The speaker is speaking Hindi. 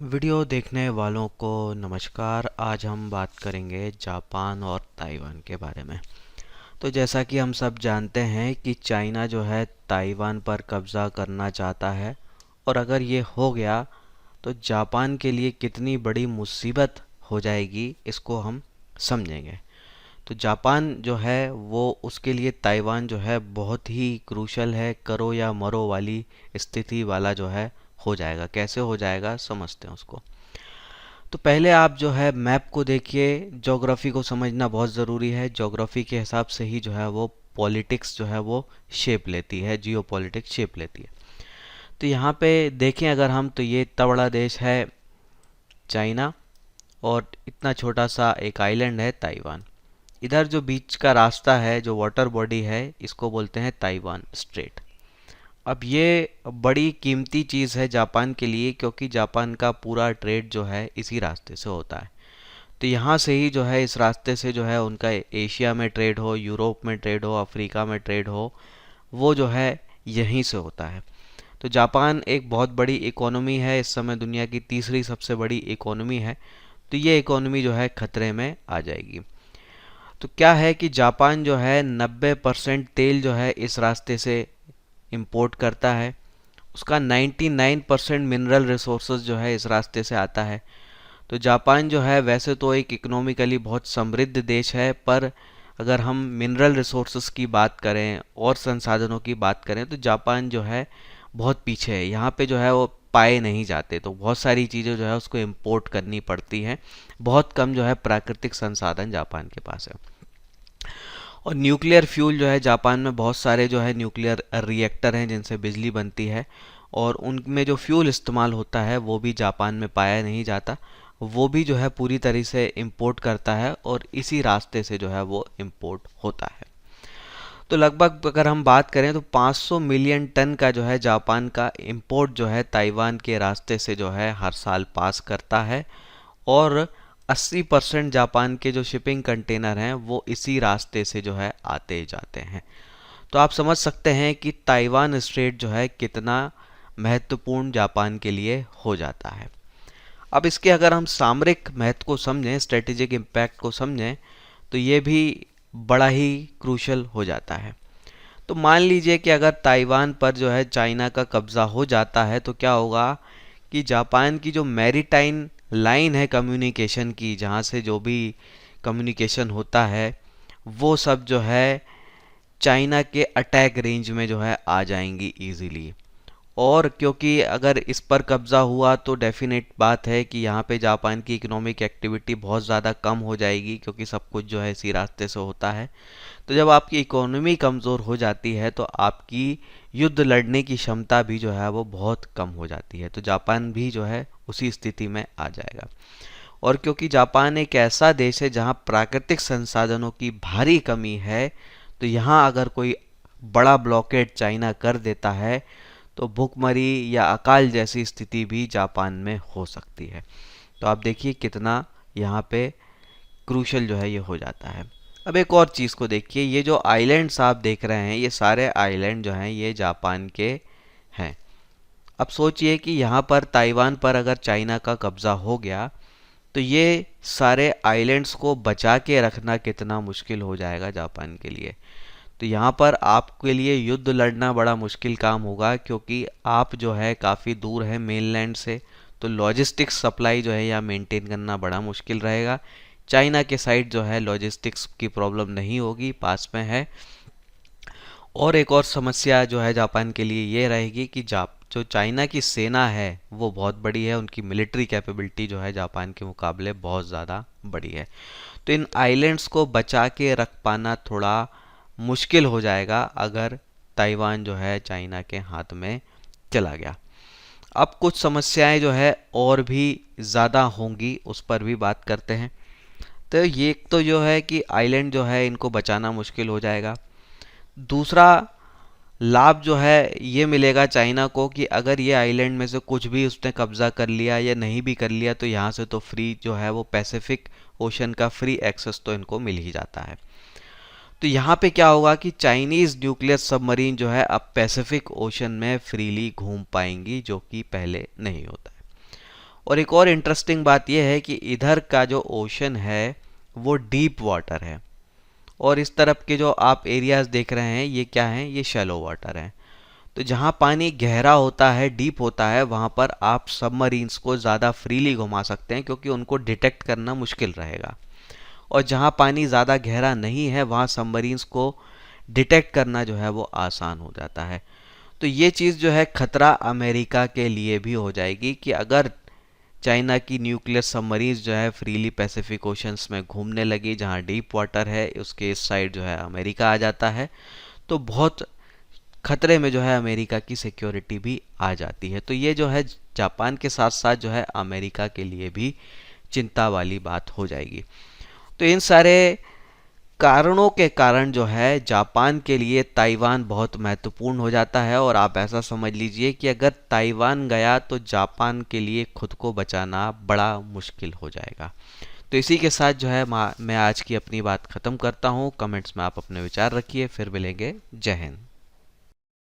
वीडियो देखने वालों को नमस्कार। आज हम बात करेंगे जापान और ताइवान के बारे में। तो जैसा कि हम सब जानते हैं कि चाइना जो है ताइवान पर कब्ज़ा करना चाहता है, और अगर ये हो गया तो जापान के लिए कितनी बड़ी मुसीबत हो जाएगी इसको हम समझेंगे। तो जापान जो है वो उसके लिए ताइवान जो है बहुत ही क्रूशल है, करो या मरो वाली स्थिति वाला जो है हो जाएगा। कैसे हो जाएगा समझते हैं उसको। तो पहले आप जो है मैप को देखिए। ज्योग्राफी को समझना बहुत ज़रूरी है। ज्योग्राफी के हिसाब से ही जो है वो पॉलिटिक्स जो है वो शेप लेती है, जियो पॉलिटिक्स शेप लेती है। तो यहाँ पे देखें अगर हम, तो ये इतना बड़ा देश है चाइना, और इतना छोटा सा एक आइलैंड है ताइवान। इधर जो बीच का रास्ता है, जो वाटर बॉडी है, इसको बोलते हैं ताइवान स्ट्रेट। अब ये बड़ी कीमती चीज़ है जापान के लिए, क्योंकि जापान का पूरा ट्रेड जो है इसी रास्ते से होता है। तो यहाँ से ही जो है, इस रास्ते से जो है उनका एशिया में ट्रेड हो, यूरोप में ट्रेड हो, अफ्रीका में ट्रेड हो, वो जो है यहीं से होता है। तो जापान एक बहुत बड़ी इकोनॉमी है, इस समय दुनिया की तीसरी सबसे बड़ी इकोनॉमी है। तो ये इकोनॉमी जो है खतरे में आ जाएगी। तो क्या है कि जापान जो है 90% तेल जो है इस रास्ते से इंपोर्ट करता है। उसका 99% मिनरल रिसोर्सेज जो है इस रास्ते से आता है। तो जापान जो है वैसे तो एक इकोनॉमिकली बहुत समृद्ध देश है, पर अगर हम मिनरल रिसोर्सेज की बात करें और संसाधनों की बात करें तो जापान जो है बहुत पीछे है। यहाँ पे जो है वो पाए नहीं जाते, तो बहुत सारी चीज़ें जो है उसको इम्पोर्ट करनी पड़ती हैं। बहुत कम जो है प्राकृतिक संसाधन जापान के पास है। और न्यूक्लियर फ्यूल जो है, जापान में बहुत सारे जो है न्यूक्लियर रिएक्टर हैं जिनसे बिजली बनती है, और उनमें जो फ्यूल इस्तेमाल होता है वो भी जापान में पाया नहीं जाता। वो भी जो है पूरी तरह से इंपोर्ट करता है, और इसी रास्ते से जो है वो इंपोर्ट होता है। तो लगभग अगर हम बात करें तो 500 मिलियन टन का जो है जापान का इंपोर्ट जो है ताइवान के रास्ते से जो है हर साल पास करता है। और 80% जापान के जो शिपिंग कंटेनर हैं वो इसी रास्ते से जो है आते जाते हैं। तो आप समझ सकते हैं कि ताइवान स्ट्रेट जो है कितना महत्वपूर्ण जापान के लिए हो जाता है। अब इसके अगर हम सामरिक महत्व को समझें, स्ट्रेटेजिक इम्पैक्ट को समझें, तो ये भी बड़ा ही क्रूशल हो जाता है। तो मान लीजिए कि अगर ताइवान पर जो है चाइना का कब्ज़ा हो जाता है, तो क्या होगा कि जापान की जो मैरीटाइम लाइन है कम्युनिकेशन की, जहाँ से जो भी कम्युनिकेशन होता है, वो सब जो है चाइना के अटैक रेंज में जो है आ जाएंगी इजीली। और क्योंकि अगर इस पर कब्ज़ा हुआ तो डेफिनेट बात है कि यहाँ पे जापान की इकोनॉमिक एक्टिविटी बहुत ज़्यादा कम हो जाएगी, क्योंकि सब कुछ जो है इसी रास्ते से होता है। तो जब आपकी इकोनॉमी कमज़ोर हो जाती है तो आपकी युद्ध लड़ने की क्षमता भी जो है वो बहुत कम हो जाती है। तो जापान भी जो है उसी स्थिति में आ जाएगा। और क्योंकि जापान एक ऐसा देश है जहाँ प्राकृतिक संसाधनों की भारी कमी है, तो यहाँ अगर कोई बड़ा ब्लॉकेड चाइना कर देता है तो भूखमरी या अकाल जैसी स्थिति भी जापान में हो सकती है। तो आप देखिए कितना यहाँ पे क्रूशल जो है ये हो जाता है। अब एक और चीज़ को देखिए, ये जो आइलैंड्स आप देख रहे हैं, ये सारे आइलैंड जो हैं ये जापान के हैं। अब सोचिए कि यहाँ पर ताइवान पर अगर चाइना का कब्ज़ा हो गया तो ये सारे आइलैंड्स को बचा के रखना कितना मुश्किल हो जाएगा जापान के लिए। तो यहाँ पर आपके लिए युद्ध लड़ना बड़ा मुश्किल काम होगा, क्योंकि आप जो है काफ़ी दूर है मेनलैंड से। तो लॉजिस्टिक्स सप्लाई जो है यहाँ मेंटेन करना बड़ा मुश्किल रहेगा। चाइना के साइड जो है लॉजिस्टिक्स की प्रॉब्लम नहीं होगी, पास में है। और एक और समस्या जो है जापान के लिए ये रहेगी कि जो चाइना की सेना है वो बहुत बड़ी है, उनकी मिलिट्री कैपेबिलिटी जो है जापान के मुकाबले बहुत ज़्यादा बड़ी है। तो इन आइलैंड्स को बचा के रख पाना थोड़ा मुश्किल हो जाएगा अगर ताइवान जो है चाइना के हाथ में चला गया। अब कुछ समस्याएं जो है और भी ज़्यादा होंगी, उस पर भी बात करते हैं। तो ये तो जो है कि आइलैंड जो है इनको बचाना मुश्किल हो जाएगा। दूसरा लाभ जो है ये मिलेगा चाइना को कि अगर ये आइलैंड में से कुछ भी उसने कब्जा कर लिया या नहीं भी कर लिया, तो यहाँ से तो फ्री जो है वो पैसिफिक ओशन का फ्री एक्सेस तो इनको मिल ही जाता है। तो यहाँ पे क्या होगा कि चाइनीज़ न्यूक्लियर सबमरीन जो है अब पैसिफिक ओशन में फ्रीली घूम पाएंगी, जो कि पहले नहीं होता है। और एक और इंटरेस्टिंग बात यह है कि इधर का जो ओशन है वो डीप वाटर है, और इस तरफ के जो आप एरियाज देख रहे हैं ये क्या हैं, ये शैलो वाटर हैं। तो जहाँ पानी गहरा होता है, डीप होता है, वहाँ पर आप सबमरीन्स को ज़्यादा फ्रीली घुमा सकते हैं क्योंकि उनको डिटेक्ट करना मुश्किल रहेगा। और जहाँ पानी ज़्यादा गहरा नहीं है वहाँ सबमरीन्स को डिटेक्ट करना जो है वो आसान हो जाता है। तो ये चीज़ जो है खतरा अमेरिका के लिए भी हो जाएगी कि अगर चाइना की न्यूक्लियर सबमरीन्स जो है फ्रीली पैसिफिक ओशंस में घूमने लगी, जहाँ डीप वाटर है उसके इस साइड जो है अमेरिका आ जाता है, तो बहुत खतरे में जो है अमेरिका की सिक्योरिटी भी आ जाती है। तो ये जो है जापान के साथ साथ जो है अमेरिका के लिए भी चिंता वाली बात हो जाएगी। तो इन सारे कारणों के कारण जो है जापान के लिए ताइवान बहुत महत्वपूर्ण हो जाता है, और आप ऐसा समझ लीजिए कि अगर ताइवान गया तो जापान के लिए खुद को बचाना बड़ा मुश्किल हो जाएगा। तो इसी के साथ जो है मैं आज की अपनी बात ख़त्म करता हूँ। कमेंट्स में आप अपने विचार रखिए, फिर मिलेंगे। जय हिंद।